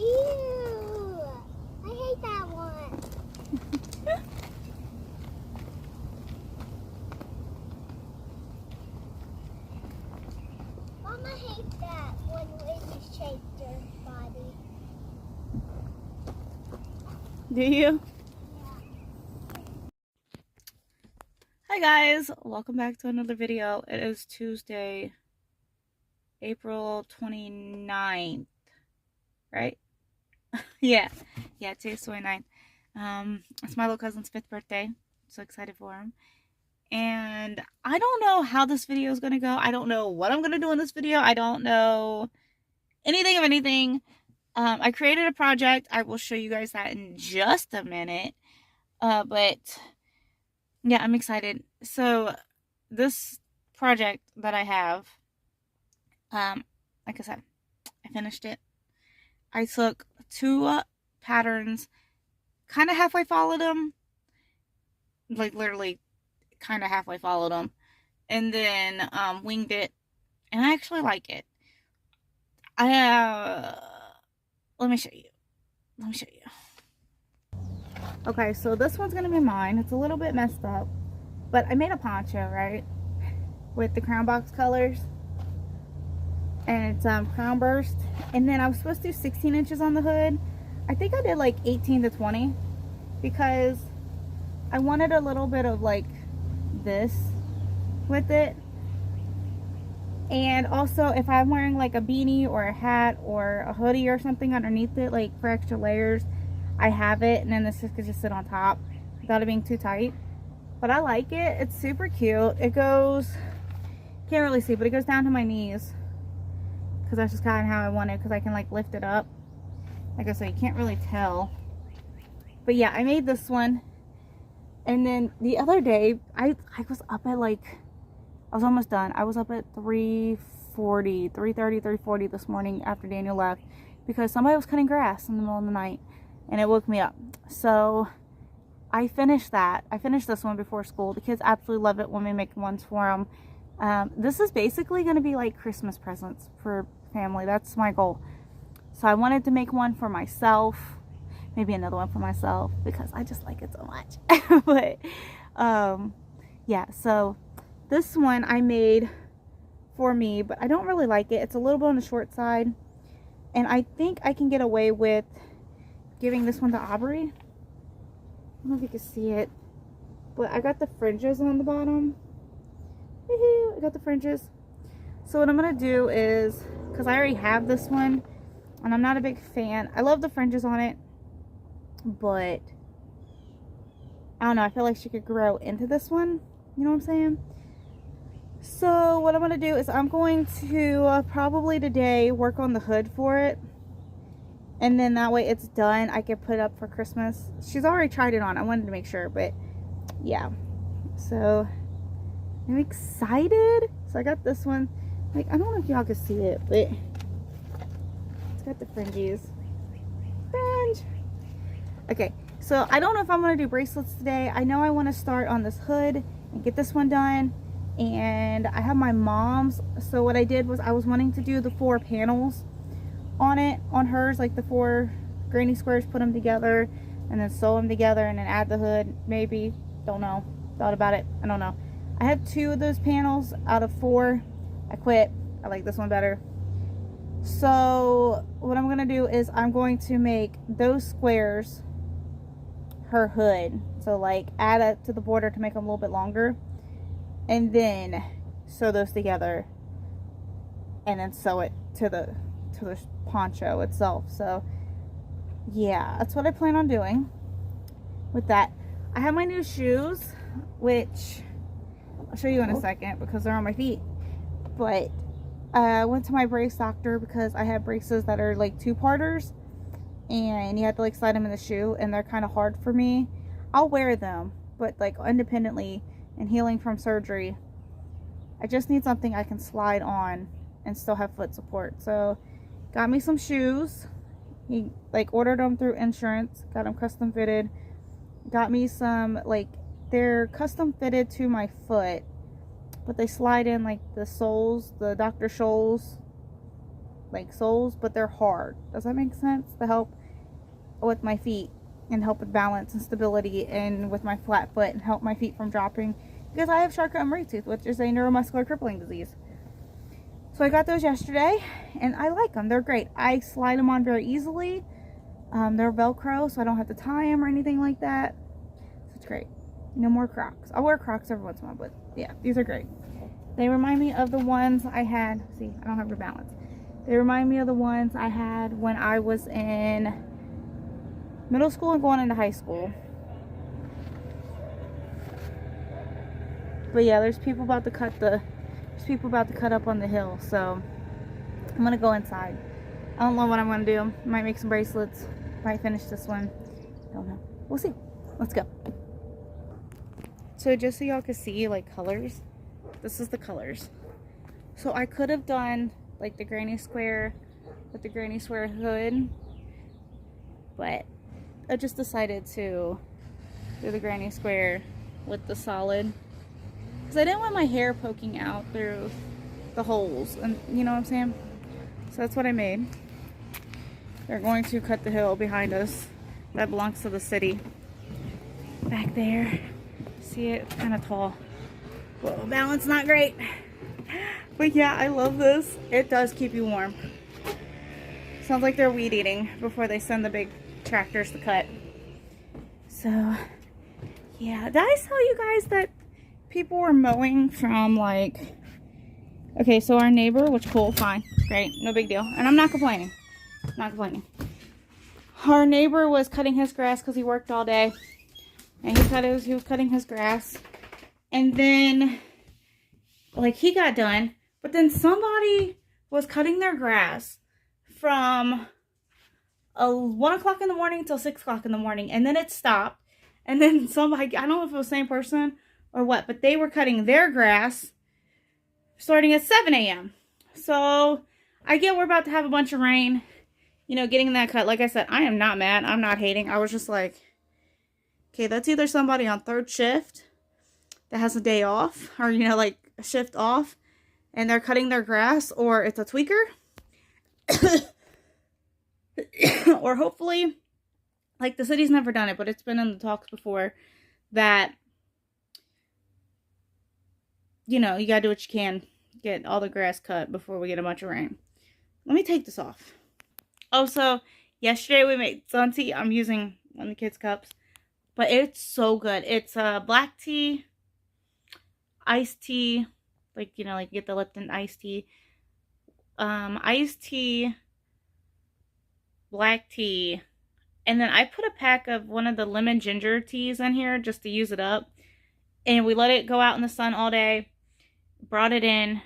Ew! I hate that one. Mama hates that when Lily shakes her body. Do you? Hi guys, welcome back to another video. It is Tuesday, April 29th, right? yeah, today's 29th. It's my little cousin's 5th birthday. I'm so excited for him. And I don't know how this video is going to go. I don't know what I'm going to do in this video. I don't know anything of anything. I created a project. I will show you guys that in just a minute. But yeah, I'm excited. So this project that I have, like I said, I finished it. I took two patterns, kind of halfway followed them, like literally kind of halfway followed them, and then winged it, and I actually like it. Let me show you. Okay, so this one's gonna be mine. It's a little bit messed up, but I made a poncho, right, with the crown box colors, and it's crown burst, and then I was supposed to do 16 inches on the hood. I think I did like 18 to 20 because I wanted a little bit of like this with it. And also, if I'm wearing like a beanie or a hat or a hoodie or something underneath it, like for extra layers, I have it, and then this could just sit on top without it being too tight. But I like it. It's super cute. It goes, can't really see, but it goes down to my knees because that's just kind of how I want it, because I can like lift it up. Like I said, you can't really tell. But yeah, I made this one. And then the other day, I was up at like, I was almost done. I was up at 3:40 this morning after Daniel left because somebody was cutting grass in the middle of the night and it woke me up. So I finished that. I finished this one before school. The kids absolutely love it when we make ones for them. This is basically going to be like Christmas presents for family. That's my goal. So I wanted to make one for myself, maybe another one for myself because I just like it so much. But yeah, so this one I made for me, but I don't really like it. It's a little bit on the short side, and I think I can get away with giving this one to Aubrey. I don't know if you can see it, but I got the fringes on the bottom. I got the fringes. So what I'm gonna do is, because I already have this one and I'm not a big fan, I love the fringes on it, but I don't know, I feel like she could grow into this one, you know what I'm saying? So what I'm going to do is I'm going to probably today work on the hood for it, and then that way it's done. I can put it up for Christmas. She's already tried it on. I wanted to make sure, but yeah. So I'm excited. So I got this one. Like, I don't know if y'all can see it, but it's got the fringes. Fringe. Okay, so I don't know if I'm going to do bracelets today. I know I want to start on this hood and get this one done. And I have my mom's, so what I did was I was wanting to do the 4 panels on it, on hers, like the 4 granny squares, put them together and then sew them together and then add the hood, maybe, don't know, thought about it, I don't know. I had 2 of those panels out of 4. I quit. I like this one better. So what I'm gonna do is I'm going to make those squares her hood, so like add it to the border to make them a little bit longer, and then sew those together and then sew it to the poncho itself. So yeah, that's what I plan on doing with that. I have my new shoes, which I'll show you in a second because they're on my feet. But I went to my brace doctor because I have braces that are like 2-parters, and you have to like slide them in the shoe, and they're kind of hard for me. I'll wear them, but like independently, and healing from surgery, I just need something I can slide on and still have foot support. So got me some shoes. He like ordered them through insurance, got them custom fitted. Got me some, like, they're custom fitted to my foot, but they slide in like the soles, the Dr. Scholl's like soles, but they're hard. Does that make sense? To help with my feet and help with balance and stability, and with my flat foot, and help my feet from dropping, because I have Charcot-Marie tooth, which is a neuromuscular crippling disease. So I got those yesterday, and I like them. They're great. I slide them on very easily. They're Velcro, so I don't have to tie them or anything like that. So it's great. No more Crocs. I'll wear Crocs every once in a while, but yeah, these are great. They remind me of the ones I had. See, I don't have your balance. They remind me of the ones I had when I was in middle school and going into high school. But yeah, there's people about to cut up on the hill, so I'm gonna go inside. I don't know what I'm gonna do. Might make some bracelets. Might finish this one. Don't know. We'll see. Let's go. So just so y'all can see like colors, this is the colors. So I could have done like the granny square with the granny square hood, but I just decided to do the granny square with the solid, because I didn't want my hair poking out through the holes, and you know what I'm saying? So that's what I made. They're going to cut the hill behind us. That belongs to the city. Back there. See it? It's kind of tall. Whoa, balance not great. But yeah, I love this. It does keep you warm. Sounds like they're weed eating before they send the big tractors to cut. So yeah, did I tell you guys that people were mowing from like, okay, so our neighbor, which cool, fine, great, no big deal, and I'm not complaining. Our neighbor was cutting his grass because he worked all day, and he was cutting his grass, and then like he got done, but then somebody was cutting their grass from 1 o'clock in the morning till 6 o'clock in the morning, and then it stopped, and then somebody, I don't know if it was the same person or what, but they were cutting their grass starting at 7 a.m. So I get we're about to have a bunch of rain, you know, getting that cut. Like I said, I am not mad. I'm not hating. I was just like, okay, that's either somebody on third shift that has a day off, or, you know, like a shift off, and they're cutting their grass, or it's a tweaker. Or hopefully, like the city's never done it, but it's been in the talks before that, you know, you gotta do what you can, get all the grass cut before we get a bunch of rain. Let me take this off. Oh, so yesterday we made sun tea. I'm using one of the kids' cups, but it's so good. It's black tea, iced tea, like, you know, like you get the Lipton iced tea, iced tea, black tea, and then I put a pack of one of the lemon ginger teas in here just to use it up, and we let it go out in the sun all day, brought it in,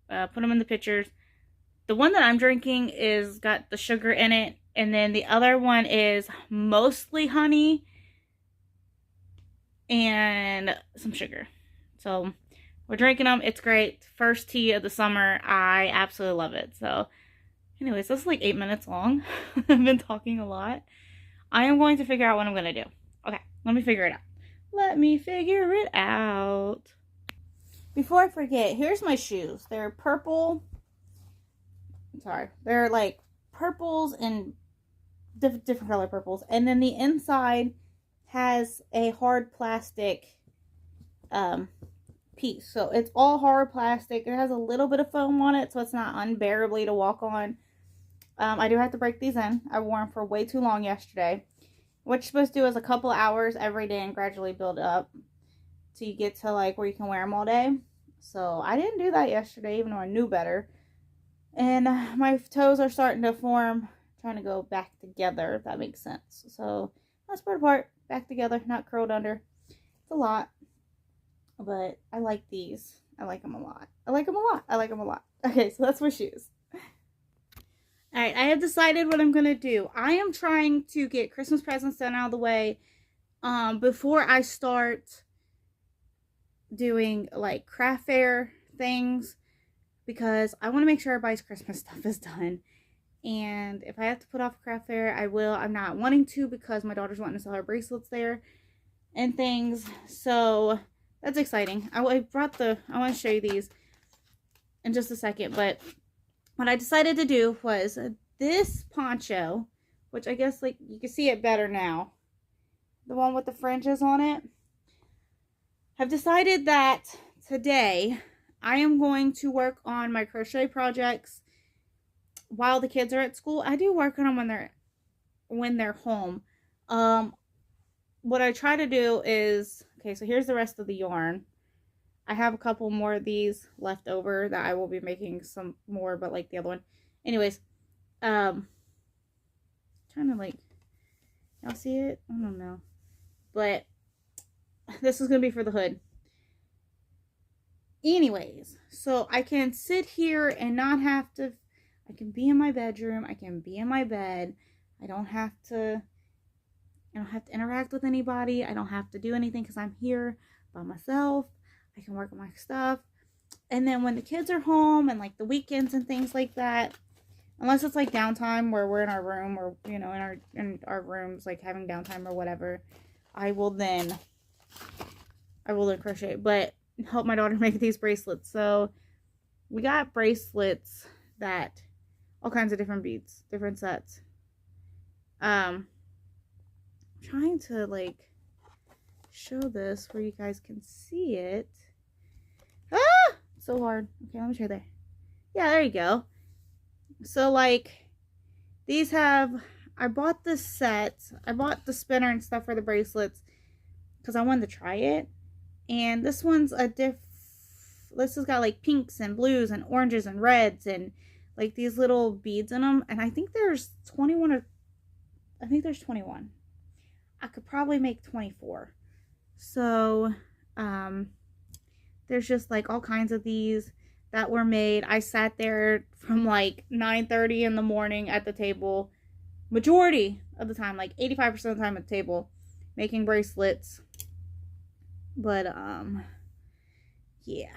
put them in the pitchers. The one that I'm drinking is got the sugar in it, and then the other one is mostly honey and some sugar. So we're drinking them. It's great. First tea of the summer. I absolutely love it. So anyways, this is like 8 minutes long. I've been talking a lot. I am going to figure out what I'm going to do. Okay, let me figure it out. Let me figure it out. Before I forget, here's my shoes. They're purple. Sorry. They're like purples and different color purples. And then the inside has a hard plastic piece. So it's all hard plastic. It has a little bit of foam on it, so it's not unbearably to walk on. I do have to break these in. I wore them for way too long yesterday. What you're supposed to do is a couple hours every day and gradually build up till you get to like where you can wear them all day. So I didn't do that yesterday, even though I knew better. And my toes are starting to form, trying to go back together, if that makes sense. So not spread apart, back together, not curled under. It's a lot, but I like these. I like them a lot. I like them a lot. I like them a lot. Okay, so that's my shoes. Alright, I have decided what I'm going to do. I am trying to get Christmas presents done out of the way before I start doing like craft fair things, because I want to make sure everybody's Christmas stuff is done. And if I have to put off a craft fair, I will. I'm not wanting to because my daughter's wanting to sell her bracelets there and things. So that's exciting. I want to show you these in just a second, but what I decided to do was this poncho, which I guess like you can see it better now, the one with the fringes on it. I've decided that today I am going to work on my crochet projects while the kids are at school. I do work on them when they're home. What I try to do is, okay, so here's the rest of the yarn. I have a couple more of these left over that I will be making some more, but like the other one. Anyways, trying to like, y'all see it? I don't know. But this is going to be for the hood. Anyways, so I can sit here and not have to, I can be in my bedroom. I can be in my bed. I don't have to interact with anybody. I don't have to do anything because I'm here by myself. I can work on my stuff. And then when the kids are home and like the weekends and things like that, unless it's like downtime where we're in our room or, you know, in our rooms, like having downtime or whatever, I will then crochet, but help my daughter make these bracelets. So we got bracelets that all kinds of different beads, different sets. I'm trying to like show this where you guys can see it. Ah, so hard. Okay, let me try there. Yeah, there you go. So like these have, I bought this set. I bought the spinner and stuff for the bracelets because I wanted to try it. And this one's this has got like pinks and blues and oranges and reds and like these little beads in them. And I think there's 21 I could probably make 24. So, there's just like all kinds of these that were made. I sat there from like 9:30 in the morning at the table, majority of the time, like 85% of the time at the table, making bracelets. But, yeah,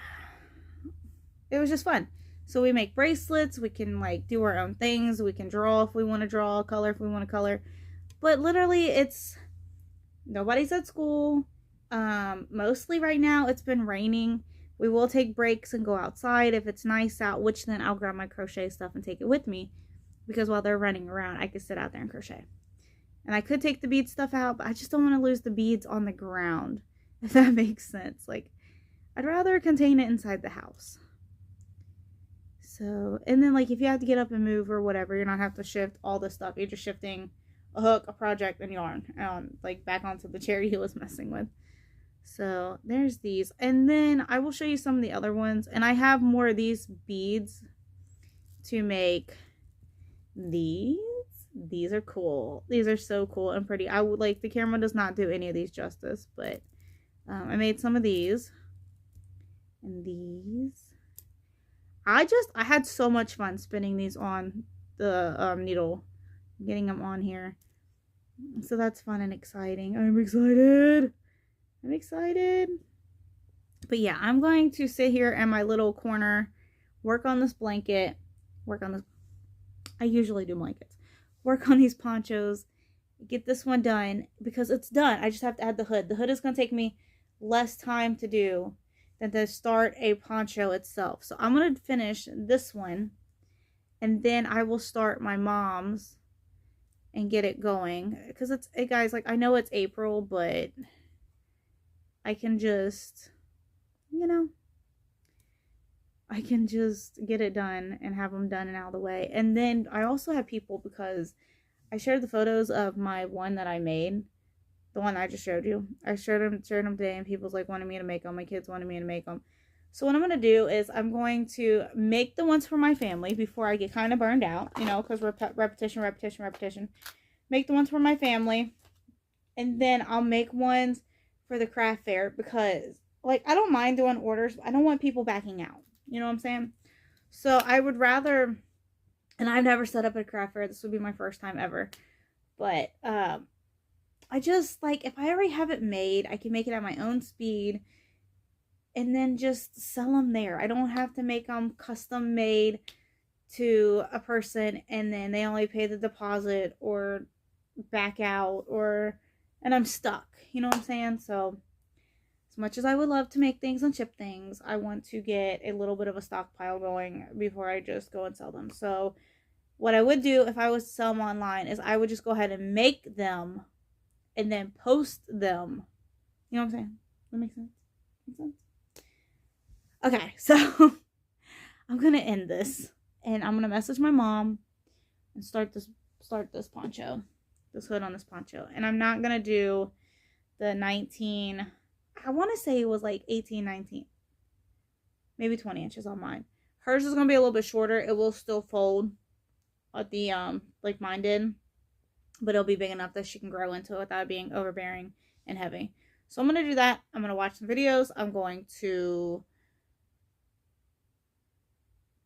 it was just fun. So we make bracelets, we can like do our own things, we can draw if we want to draw, color if we want to color. But literally it's, nobody's at school. Mostly right now it's been raining. We will take breaks and go outside if it's nice out, which then I'll grab my crochet stuff and take it with me. Because while they're running around, I could sit out there and crochet. And I could take the bead stuff out, but I just don't want to lose the beads on the ground. If that makes sense. Like, I'd rather contain it inside the house. So, and then like if you have to get up and move or whatever, you're not have to shift all this stuff. You're just shifting a hook, a project, and yarn. Like back onto the chair he was messing with. So there's these. And then I will show you some of the other ones. And I have more of these beads to make these. These are cool. These are so cool and pretty. I would like, the camera does not do any of these justice, but I made some of these. And these. I had so much fun spinning these on the needle. Getting them on here. So that's fun and exciting. I'm excited. I'm excited. But yeah, I'm going to sit here in my little corner, work on this blanket, I usually do blankets, work on these ponchos, get this one done, because it's done. I just have to add the hood. The hood is going to take me less time to do than to start a poncho itself. So I'm going to finish this one, and then I will start my mom's and get it going. Because it's, hey guys, like I know it's April, but I can just, you know, I can just get it done and have them done and out of the way. And then I also have people, because I shared the photos of my one that I made, the one I just showed you. I shared them today, and people's like wanted me to make them. My kids wanted me to make them. So what I'm going to do is I'm going to make the ones for my family before I get kind of burned out, you know, because repetition. Make the ones for my family, and then I'll make ones for the craft fair, because like I don't mind doing orders, but I don't want people backing out. You know what I'm saying? So I would rather, and I've never set up a craft fair. This would be my first time ever. But I just like, if I already have it made, I can make it at my own speed and then just sell them there. I don't have to make them custom made to a person and then they only pay the deposit or back out, or and I'm stuck. You know what I'm saying? So much as I would love to make things and ship things, I want to get a little bit of a stockpile going before I just go and sell them. So what I would do if I was to sell them online is I would just go ahead and make them and then post them. You know what I'm saying? That makes sense? Make sense? Okay, so I'm going to end this. And I'm going to message my mom and start this poncho. This hood on this poncho. And I'm not going to do the 19... I want to say it was like 18, 19. Maybe 20 inches on mine. Hers is going to be a little bit shorter. It will still fold at the, like mine did. But it'll be big enough that she can grow into it without being overbearing and heavy. So I'm going to do that. I'm going to watch some videos. I'm going to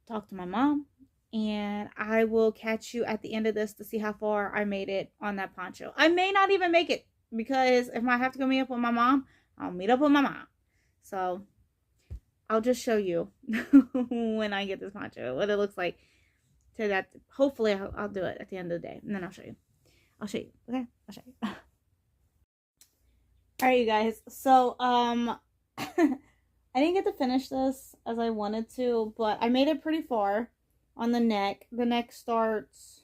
talk to my mom. And I will catch you at the end of this to see how far I made it on that poncho. I may not even make it. Because if I have to go meet up with my mom, I'll meet up with my mom. So I'll just show you when I get this poncho, what it looks like. To that, hopefully I'll do it at the end of the day. And then I'll show you. Okay? I'll show you. Alright, you guys. So, I didn't get to finish this as I wanted to, but I made it pretty far on the neck. The neck starts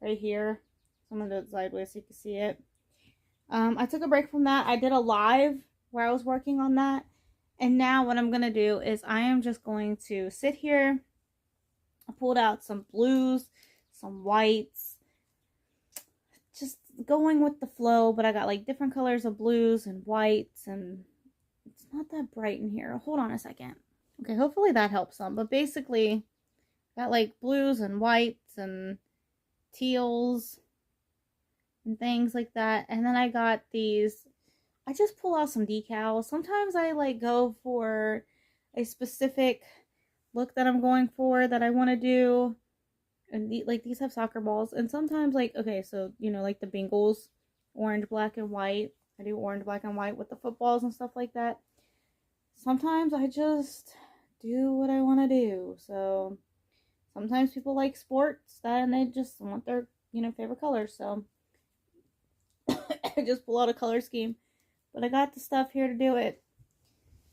right here. So I'm going to do it sideways so you can see it. I took a break from that. I did a live where I was working on that. And now what I'm going to do is I am just going to sit here. I pulled out some blues, some whites. Just going with the flow. But I got like different colors of blues and whites. And it's not that bright in here. Hold on a second. Okay, hopefully that helps some. But basically, got like blues and whites and teals and things like that. And then I got these, I just pull out some decals. Sometimes I like go for a specific look that I'm going for that I want to do. And like these have soccer balls. And sometimes like, okay, so you know, like the Bengals, orange, black, and white. I do orange, black, and white with the footballs and stuff like that. Sometimes I just do what I want to do. So sometimes people like sports and they just want their, you know, favorite colors. So I just pull out a color scheme. But I got the stuff here to do it.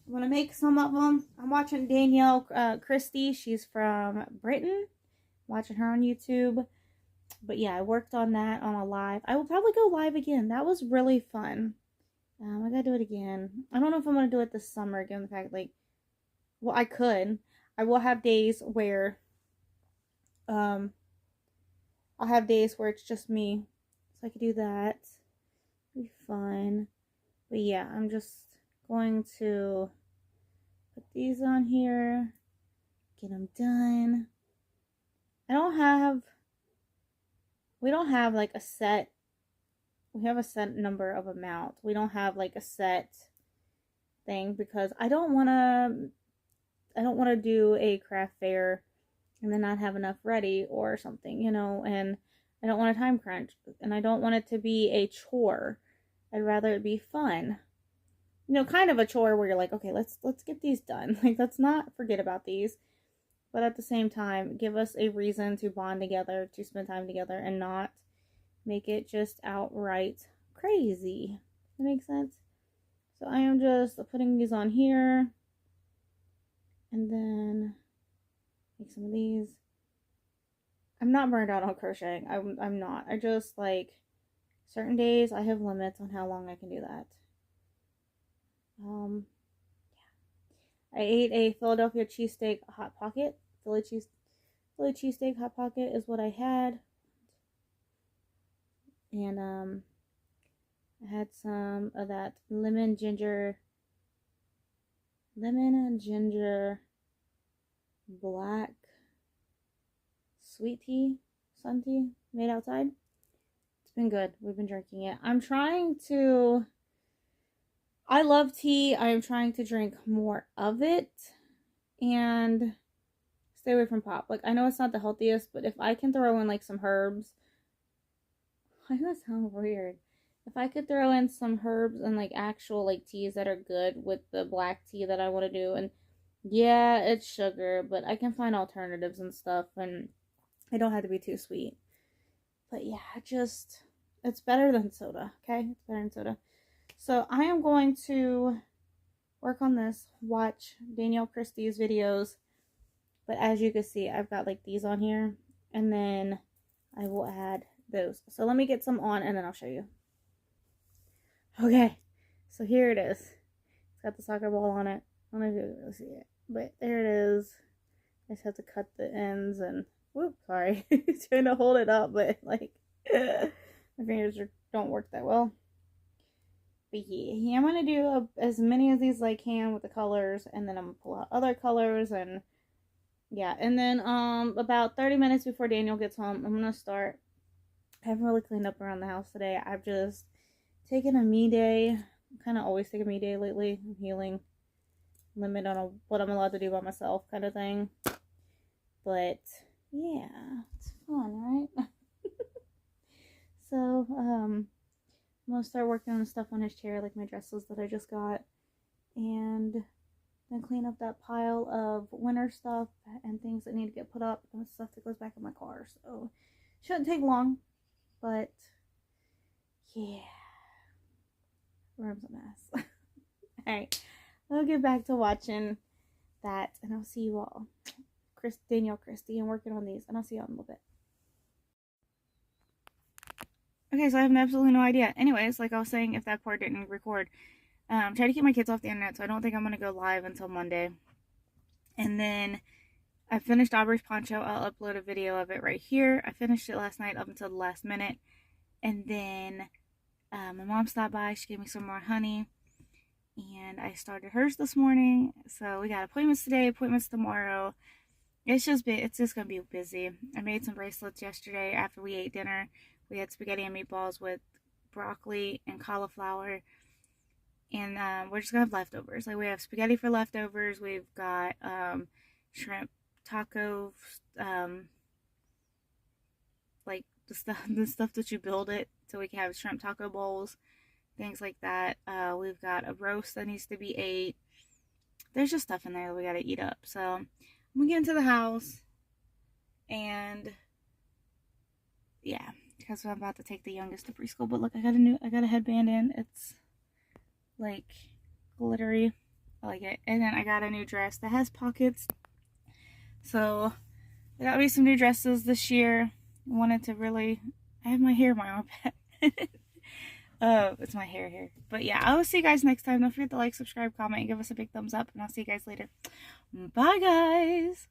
I'm going to make some of them. I'm watching Danielle Christie. She's from Britain. I'm watching her on YouTube. But yeah, I worked on that on a live. I will probably go live again. That was really fun. I gotta do it again. I don't know if I'm going to do it this summer, given the fact, like, well, I could. I will have days where, I'll have days where it's just me. So I could do that. It'll be fun. But yeah, I'm just going to put these on here. Get them done. We don't have like a set. We have a set number of amount. We don't have like a set thing because I don't want to do a craft fair and then not have enough ready or something, you know, and I don't want a time crunch and I don't want it to be a chore. I'd rather it be fun. You know, kind of a chore where you're like, okay, let's get these done. Like, let's not forget about these. But at the same time, give us a reason to bond together, to spend time together, and not make it just outright crazy. Does that make sense? So I am just putting these on here. And then make some of these. I'm not burned out on crocheting. I'm not. I just, like, certain days I have limits on how long I can do that. Yeah. I ate a Philadelphia cheesesteak hot pocket. Philly cheesesteak hot pocket is what I had. And I had some of that lemon and ginger black sweet tea, sun tea made outside. It's been good. We've been drinking it. I love tea. I am trying to drink more of it and stay away from pop. Like, I know it's not the healthiest, but if I can throw in like some herbs, I know that sounds weird. If I could throw in some herbs and like actual like teas that are good with the black tea that I want to do, and yeah, it's sugar, but I can find alternatives and stuff, and I don't have to be too sweet. But yeah, it's better than soda, okay? It's better than soda. So I am going to work on this, watch Danielle Christie's videos. But as you can see, I've got like these on here, and then I will add those. So let me get some on and then I'll show you. Okay, so here it is. It's got the soccer ball on it. I don't know if you can really see it, but there it is. I just have to cut the ends and, whoop, sorry. Trying to hold it up, but like, my fingers don't work that well. But yeah, I'm going to do as many of these as I can with the colors, and then I'm going to pull out other colors, and yeah. And then about 30 minutes before Daniel gets home, I'm going to start. I haven't really cleaned up around the house today. I've just taken a me day. I kind of always take a me day lately. I'm healing. Limit on what I'm allowed to do by myself kind of thing. But yeah, it's fun, right? So, I'm going to start working on the stuff on his chair, like my dresses that I just got. And then clean up that pile of winter stuff and things that need to get put up and stuff that goes back in my car. So, shouldn't take long. But, yeah. Room's a mess. Alright, I'll get back to watching that. And I'll see you all. Danielle Christie, and working on these. And I'll see you all in a little bit. Okay, so I have absolutely no idea. Anyways, like I was saying, if that part didn't record, try to keep my kids off the internet, so I don't think I'm going to go live until Monday. And then I finished Aubrey's poncho. I'll upload a video of it right here. I finished it last night up until the last minute. And then my mom stopped by. She gave me some more honey. And I started hers this morning. So we got appointments today, appointments tomorrow. It's just going to be busy. I made some bracelets yesterday after we ate dinner. We had spaghetti and meatballs with broccoli and cauliflower. And we're just going to have leftovers. Like, we have spaghetti for leftovers. We've got shrimp taco, like the stuff that you build it. So we can have shrimp taco bowls, things like that. We've got a roast that needs to be ate. There's just stuff in there that we got to eat up. So I'm going to get into the house. And yeah, because I'm about to take the youngest to preschool. But look, I got a headband in. It's like glittery. I like it. And then I got a new dress that has pockets. So I got me some new dresses this year. I wanted to really, I have my hair in my armpit. It's my hair here. But yeah, I will see you guys next time. Don't forget to like, subscribe, comment, and give us a big thumbs up. And I'll see you guys later. Bye, guys.